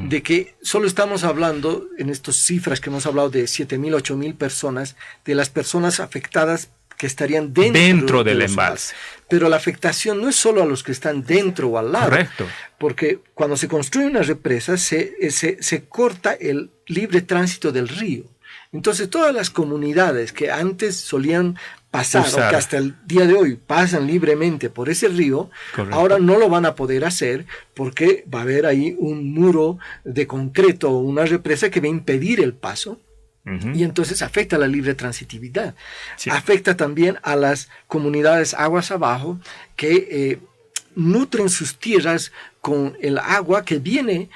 de que solo estamos hablando, en estas cifras que hemos hablado de 7.000, 8.000 personas, de las personas afectadas que estarían dentro del embalse. Pero la afectación no es solo a los que están dentro o al lado. Correcto. Porque cuando se construye una represa se corta el libre tránsito del río. Entonces todas las comunidades que antes solían pasar, o que hasta el día de hoy pasan libremente por ese río, correcto, ahora no lo van a poder hacer porque va a haber ahí un muro de concreto o una represa que va a impedir el paso. Y entonces afecta la libre transitividad. Sí. Afecta también a las comunidades aguas abajo que nutren sus tierras con el agua que viene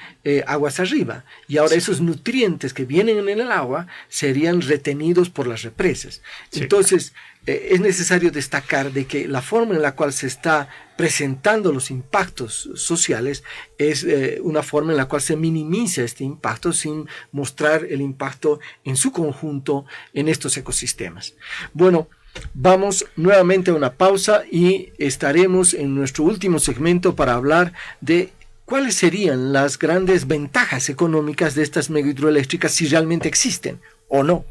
aguas arriba. Y ahora esos nutrientes que vienen en el agua serían retenidos por las represas. Sí. Entonces, es necesario destacar de que la forma en la cual se está presentando los impactos sociales es una forma en la cual se minimiza este impacto sin mostrar el impacto en su conjunto en estos ecosistemas. Bueno, vamos nuevamente a una pausa y estaremos en nuestro último segmento para hablar de cuáles serían las grandes ventajas económicas de estas megahidroeléctricas, si realmente existen o no.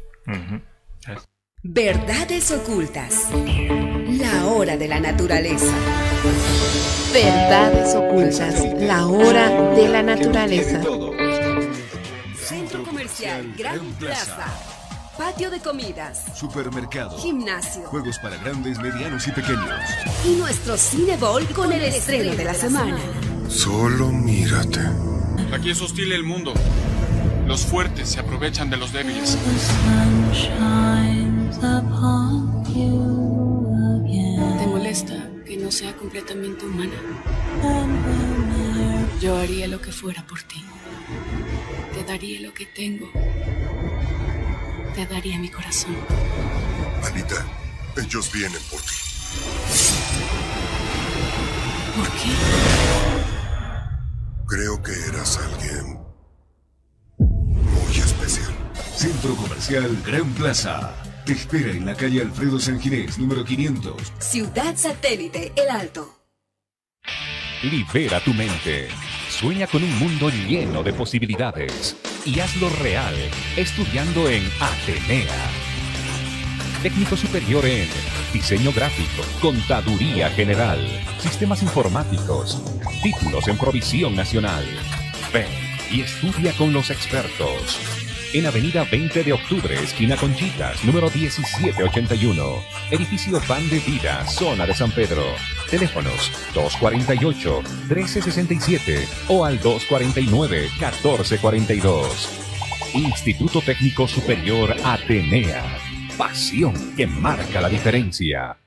Verdades ocultas. La hora de la naturaleza. Verdades ocultas. La hora de la naturaleza. Centro Comercial Gran Plaza. Patio de comidas, supermercado, gimnasio, juegos para grandes, medianos y pequeños. Y nuestro Cine Ball con el estreno de la semana. Solo mírate. Aquí es hostil el mundo. Los fuertes se aprovechan de los débiles. ¿Te molesta que no sea completamente humana? Yo haría lo que fuera por ti. Te daría lo que tengo. Te daría mi corazón. Anita, ellos vienen por ti. ¿Por qué? Creo que eras alguien muy especial. Centro Comercial Gran Plaza. Te espera en la calle Alfredo Sanginés, número 500. Ciudad Satélite, El Alto. Libera tu mente. Sueña con un mundo lleno de posibilidades y hazlo real estudiando en Atenea. Técnico superior en diseño gráfico, contaduría general, sistemas informáticos, títulos en provisión nacional. Ven y estudia con los expertos. En Avenida 20 de Octubre, esquina Conchitas, número 1781. Edificio Pan de Vida, zona de San Pedro. Teléfonos 248-1367 o al 249-1442. Instituto Técnico Superior Atenea. Pasión que marca la diferencia.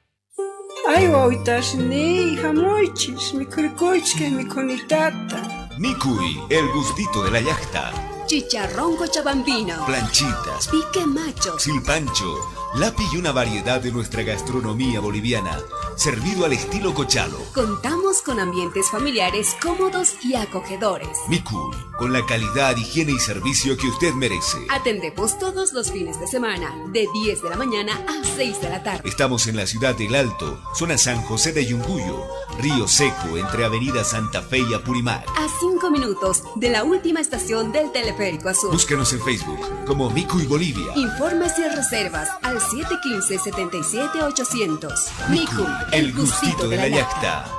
Ay, wawitashni, hamoichis, mi kurikoichke, mi conitata. Mikuy, el gustito de la yachta. Chicharrón cochabambino, planchitas, pique macho, silpancho, lapi y una variedad de nuestra gastronomía boliviana, servido al estilo cochalo. Contamos con ambientes familiares cómodos y acogedores. Mikuy, con la calidad, higiene y servicio que usted merece. Atendemos todos los fines de semana, de 10 de la mañana a 6 de la tarde. Estamos en la ciudad del Alto, zona San José de Yunguyo, Río Seco, entre Avenida Santa Fe y Apurímac. A 5 minutos de la última estación del Teleférico Azul. Búscanos en Facebook como Mikuy Bolivia. Informes y reservas al 715-77-800. Mikuy, el gustito de la yachta.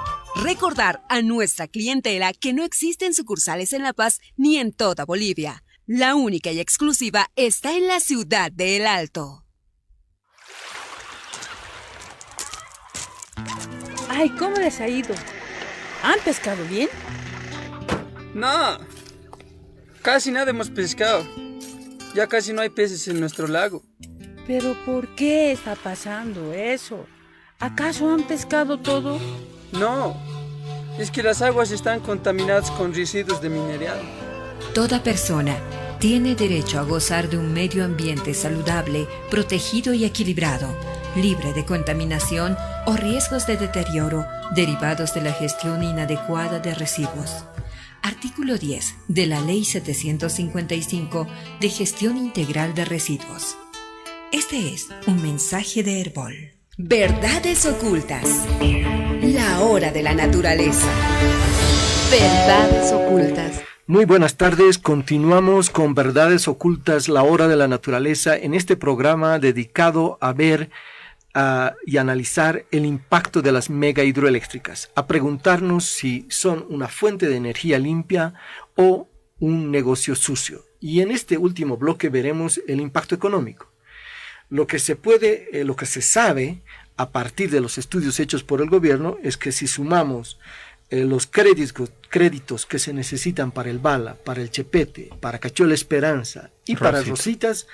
Recordar a nuestra clientela que no existen sucursales en La Paz ni en toda Bolivia. La única y exclusiva está en la ciudad de El Alto. Ay, ¿cómo les ha ido? ¿Han pescado bien? No, casi nada hemos pescado. Ya casi no hay peces en nuestro lago. ¿Pero por qué está pasando eso? ¿Acaso han pescado todo? No, es que las aguas están contaminadas con residuos de mineral. Toda persona tiene derecho a gozar de un medio ambiente saludable, protegido y equilibrado, libre de contaminación o riesgos de deterioro derivados de la gestión inadecuada de residuos. Artículo 10 de la Ley 755 de Gestión Integral de Residuos. Este es un mensaje de Herbol. Verdades ocultas. La hora de la naturaleza. Verdades ocultas. Muy buenas tardes, continuamos con Verdades Ocultas, la hora de la naturaleza, en este programa dedicado a ver y analizar el impacto de las mega hidroeléctricas, a preguntarnos si son una fuente de energía limpia o un negocio sucio. Y en este último bloque veremos el impacto económico. Lo que se sabe a partir de los estudios hechos por el gobierno es que si sumamos los créditos que se necesitan para el Bala, para el Chepete, para Cachola Esperanza y para Rositas,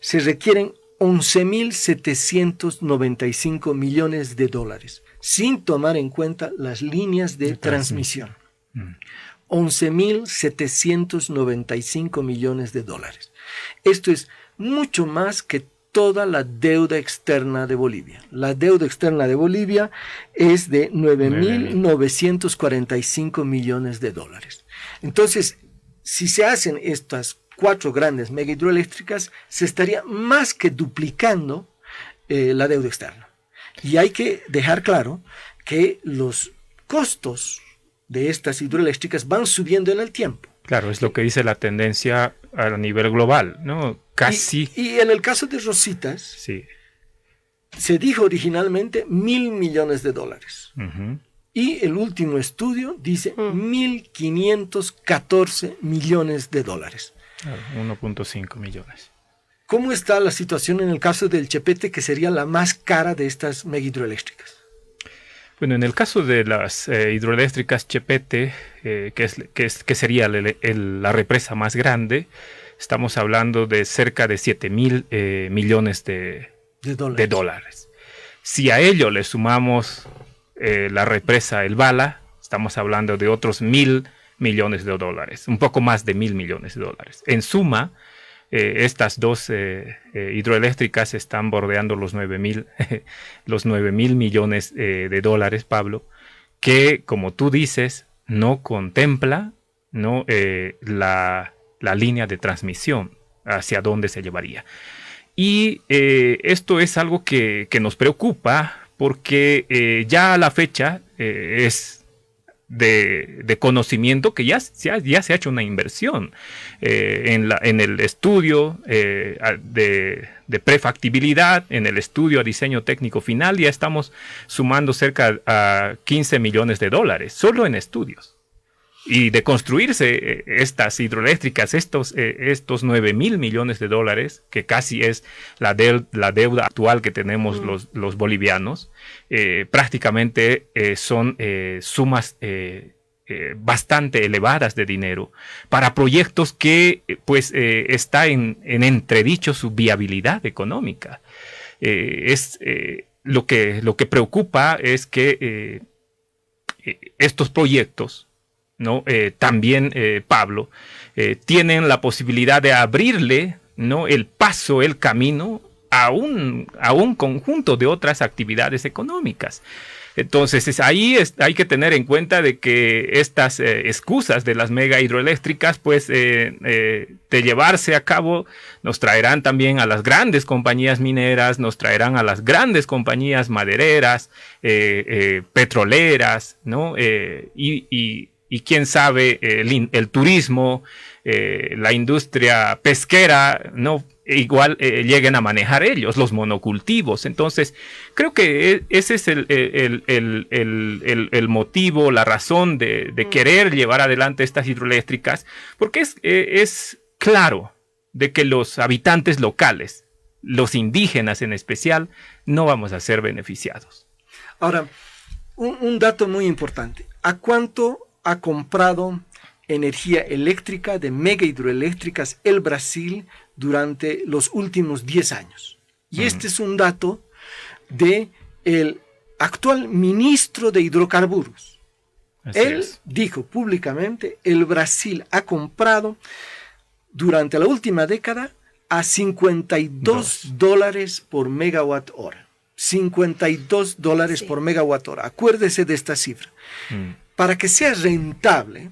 se requieren 11.795 millones de dólares, sin tomar en cuenta las líneas de transmisión. 11.795 millones de dólares. Esto es mucho más que toda la deuda externa de Bolivia. La deuda externa de Bolivia es de 9.945 millones de dólares. Entonces, si se hacen estas 4 grandes mega hidroeléctricas, se estaría más que duplicando la deuda externa. Y hay que dejar claro que los costos de estas hidroeléctricas van subiendo en el tiempo. Claro, es lo que dice la tendencia a nivel global, ¿no? Casi. Y en el caso de Rositas, sí, se dijo originalmente 1.000 millones de dólares. Uh-huh. Y el último estudio dice 1.514 millones de dólares. 1.5 millones. ¿Cómo está la situación en el caso del Chepete, que sería la más cara de estas mega hidroeléctricas? Bueno, en el caso de las hidroeléctricas Chepete, que sería la represa más grande, estamos hablando de cerca de 7.000 millones de dólares. Si a ello le sumamos la represa El Bala, estamos hablando de otros 1.000 millones de dólares, un poco más de 1.000 millones de dólares. En suma, estas dos hidroeléctricas están bordeando los 9.000 millones de dólares, Pablo, que, como tú dices, no contempla, ¿no? La línea de transmisión hacia dónde se llevaría. Y esto es algo que nos preocupa porque ya a la fecha es de conocimiento que ya se ha hecho una inversión en el estudio de prefactibilidad, en el estudio a diseño técnico final. Ya estamos sumando cerca a 15 millones de dólares solo en estudios. Y de construirse estas hidroeléctricas, estos 9.000 millones de dólares, que casi es la deuda actual que tenemos los bolivianos, prácticamente son sumas bastante elevadas de dinero para proyectos que pues está en entredicho su viabilidad económica. Lo que preocupa es que estos proyectos, ¿no? También, Pablo, tienen la posibilidad de abrirle, ¿no? el paso, el camino a un conjunto de otras actividades económicas. Entonces, ahí hay que tener en cuenta de que estas excusas de las mega hidroeléctricas, pues, de llevarse a cabo, nos traerán también a las grandes compañías mineras, nos traerán a las grandes compañías madereras, petroleras, ¿no? Y quién sabe, el turismo, la industria pesquera, ¿no? Igual lleguen a manejar ellos, los monocultivos. Entonces, creo que ese es el motivo, la razón de querer llevar adelante estas hidroeléctricas, porque es claro de que los habitantes locales, los indígenas en especial, no vamos a ser beneficiados. Ahora, un dato muy importante. ¿A cuánto ha comprado energía eléctrica de mega hidroeléctricas el Brasil durante los últimos 10 años? Y este es un dato de el actual ministro de hidrocarburos. Él dijo públicamente, el Brasil ha comprado durante la última década a $52 por megawatt hora. $52 por megawatt hora. Acuérdese de esta cifra. Para que sea rentable,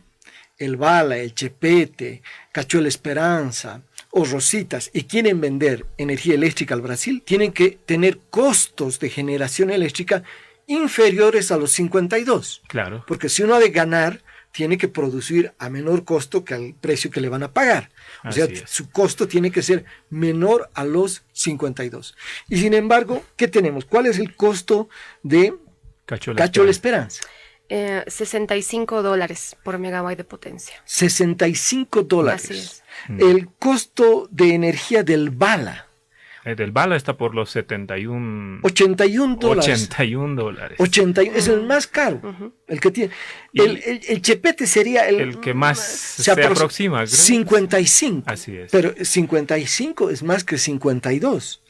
el Bala, el Chepete, Cachuela Esperanza o Rositas, y quieren vender energía eléctrica al Brasil, tienen que tener costos de generación eléctrica inferiores a los 52. Claro. Porque si uno ha de ganar, tiene que producir a menor costo que al precio que le van a pagar. O sea, su costo tiene que ser menor a los 52. Y sin embargo, ¿qué tenemos? ¿Cuál es el costo de Cachuela Esperanza? $65 por megabyte de potencia. $65. Así es. El costo de energía del Bala. Del Bala está por los $81. $81. Es el más caro. El que tiene. El Chepete sería el que más se aproxima. Creo. 55. Así es. Pero 55 es más que 52.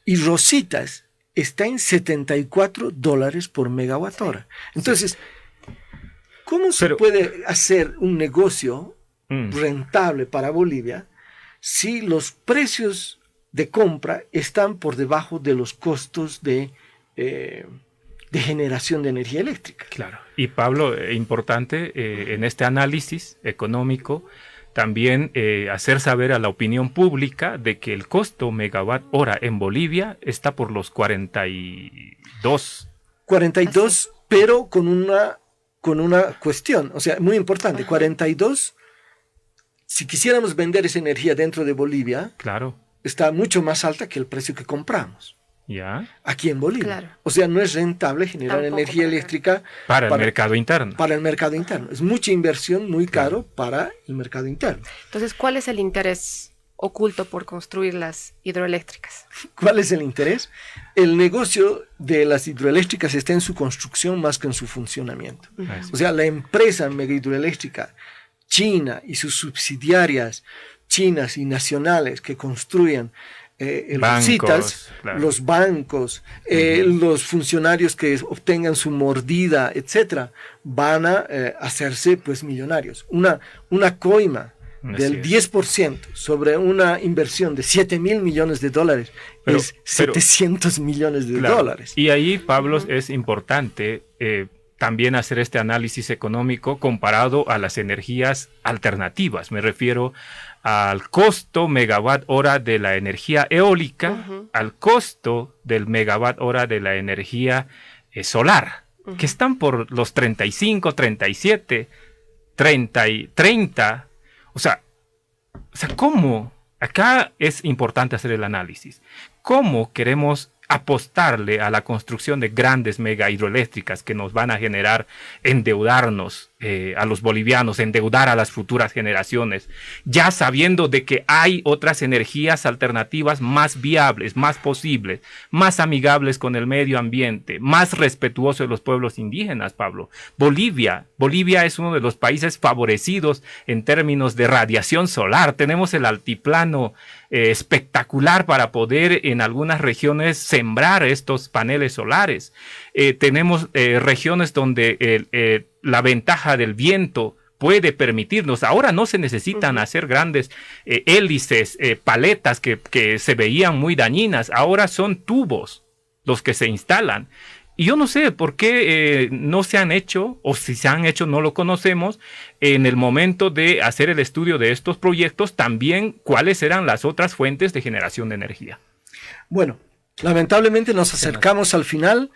Y Rositas está en $74 por megawatt hora. Entonces, ¿Cómo se puede hacer un negocio rentable para Bolivia si los precios de compra están por debajo de los costos de generación de energía eléctrica? Claro. Y Pablo, importante en este análisis económico también hacer saber a la opinión pública de que el costo megawatt hora en Bolivia está por los 42. 42, pero con una cuestión, o sea, muy importante, 42, si quisiéramos vender esa energía dentro de Bolivia, claro, está mucho más alta que el precio que compramos. ¿Ya? Aquí en Bolivia. Claro. O sea, no es rentable generar energía eléctrica para el mercado interno. Para el mercado interno. Es mucha inversión, muy caro para el mercado interno. Entonces, ¿cuál es el interés oculto por construir las hidroeléctricas? ¿Cuál es el interés? El negocio de las hidroeléctricas está en su construcción más que en su funcionamiento. O sea, la empresa mega hidroeléctrica china y sus subsidiarias chinas y nacionales que construyen citas, claro, los bancos, los funcionarios que obtengan su mordida, etcétera, van a hacerse pues millonarios. Una coima del 10% sobre una inversión de 7.000 millones de dólares es 700 millones de dólares. Y ahí, Pablo, es importante también hacer este análisis económico comparado a las energías alternativas. Me refiero al costo megawatt hora de la energía eólica, al costo del megawatt hora de la energía solar, que están por los 35, 37, 30. O sea, ¿cómo? Acá es importante hacer el análisis. ¿Cómo queremos apostarle a la construcción de grandes mega hidroeléctricas que nos van a generar endeudarnos a los bolivianos, endeudar a las futuras generaciones, ya sabiendo de que hay otras energías alternativas más viables, más posibles, más amigables con el medio ambiente, más respetuosos de los pueblos indígenas, Pablo? Bolivia es uno de los países favorecidos en términos de radiación solar. Tenemos el altiplano espectacular para poder en algunas regiones sembrar estos paneles solares. Tenemos regiones donde la ventaja del viento puede permitirnos. Ahora no se necesitan hacer grandes hélices, paletas que se veían muy dañinas. Ahora son tubos los que se instalan. Y yo no sé por qué no se han hecho, o si se han hecho no lo conocemos, en el momento de hacer el estudio de estos proyectos, también cuáles eran las otras fuentes de generación de energía. Bueno, lamentablemente nos acercamos al final,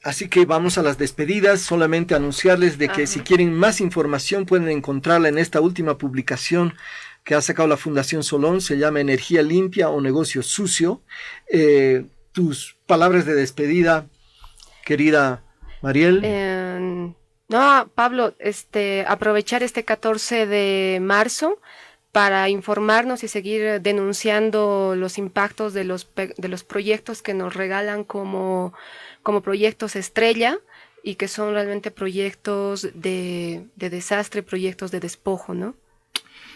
así que vamos a las despedidas. Solamente anunciarles de que si quieren más información pueden encontrarla en esta última publicación que ha sacado la Fundación Solón, se llama Energía Limpia o Negocio Sucio. Tus palabras de despedida, querida Mariel. No, Pablo, aprovechar este 14 de marzo para informarnos y seguir denunciando los impactos de los proyectos que nos regalan como proyectos estrella y que son realmente proyectos de desastre, proyectos de despojo, ¿no?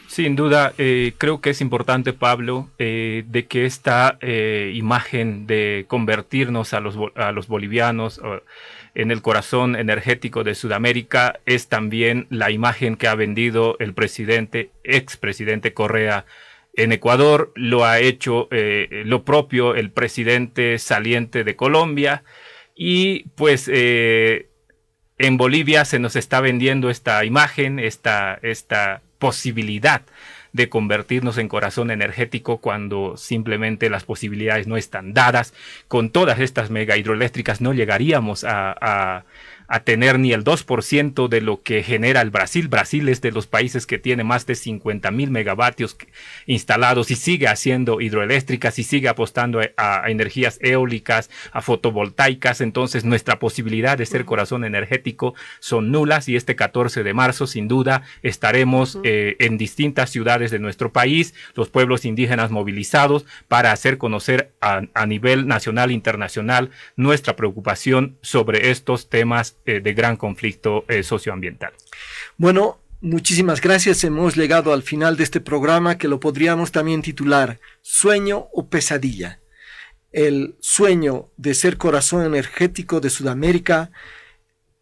Sin duda, creo que es importante, Pablo, de que esta imagen de convertirnos a los bolivianos en el corazón energético de Sudamérica es también la imagen que ha vendido el expresidente Correa en Ecuador. Lo ha hecho lo propio el presidente saliente de Colombia y pues en Bolivia se nos está vendiendo esta imagen, esta posibilidad de convertirnos en corazón energético cuando simplemente las posibilidades no están dadas. Con todas estas mega hidroeléctricas no llegaríamos a tener ni el 2% de lo que genera el Brasil. Brasil es de los países que tiene más de 50.000 megavatios instalados y sigue haciendo hidroeléctricas y sigue apostando a energías eólicas, a fotovoltaicas. Entonces nuestra posibilidad de ser corazón energético son nulas y este 14 de marzo sin duda estaremos en distintas ciudades de nuestro país, los pueblos indígenas movilizados para hacer conocer a nivel nacional e internacional nuestra preocupación sobre estos temas de gran conflicto socioambiental. Bueno, muchísimas gracias. Hemos llegado al final de este programa que lo podríamos también titular ¿Sueño o pesadilla? El sueño de ser corazón energético de Sudamérica,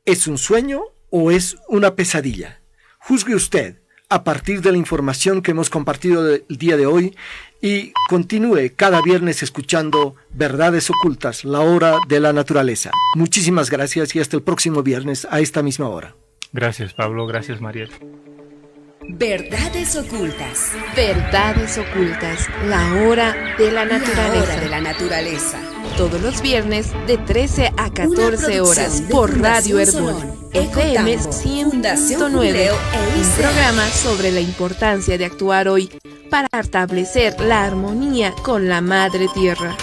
¿es un sueño o es una pesadilla? Juzgue usted a partir de la información que hemos compartido el día de hoy y continúe cada viernes escuchando Verdades Ocultas, la hora de la naturaleza. Muchísimas gracias y hasta el próximo viernes a esta misma hora. Gracias, Pablo. Gracias, Mariel. Verdades Ocultas. Verdades Ocultas, la hora de la naturaleza. La hora de la naturaleza. Todos los viernes de 13 a 14 horas por Radio Herbol, FM 100.9. Un programa sobre la importancia de actuar hoy para establecer la armonía con la Madre Tierra.